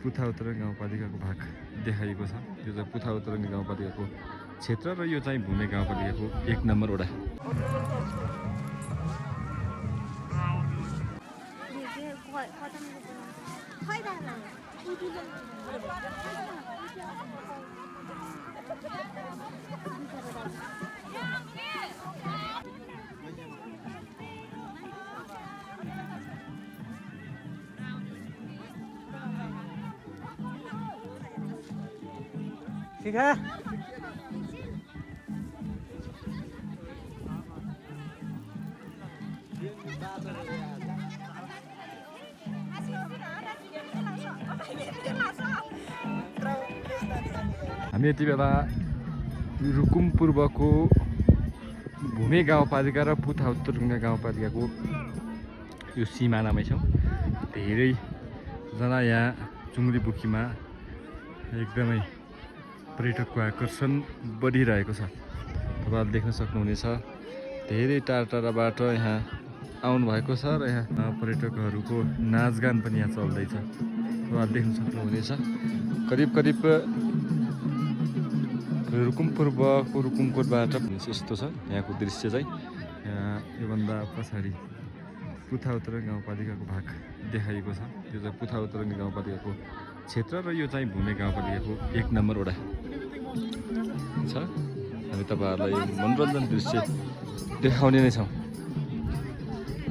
पुथा उत्तरङ्गी गाउँपालिकाको भाग देखाइएको छ। यो चाहिँ पुथा उत्तरङ्गी गाउँपालिकाको क्षेत्र र यो चाहिँ भूमे गाउँपालिकाको 1 नम्बर वडा। ठीक है। हामी यति बेला रुकुम पूर्वको भूमे गाउँपालिका र पुथा उत्तरङ्गी गाउँपालिकाको यो सिमानामै छौँ। धेरैजना यहाँ चुङ्ग्री बुखीमा एकदमै पर्यटकको आकर्षण बढिरहेको छ। तपाईँहरूले देख्न सक्नुहुनेछ धेरै टाढा टाढाबाट यहाँ आउनुभएको छ र यहाँ पर्यटकहरूको नाचगान पनि यहाँ चल्दैछ। तपाईँहरूले देख्न सक्नुहुनेछ करिब करिब रुकुम पूर्वको रुकुमकोटबाट यस्तो छ यहाँको दृश्य चाहिँ। योभन्दा पछाडि पुथा उत्तरङ्गी गाउँपालिकाको भाग देखाइएको छ। यो चाहिँ पुथा उत्तरङ्गी गाउँपालिकाको क्षेत्र र यो चाहिँ भूमे गाउँपालिकाको 1 नम्बर वडा छ। हामी तपाईँहरूलाई मनोरञ्जन दृश्य देखाउने नै छौँ।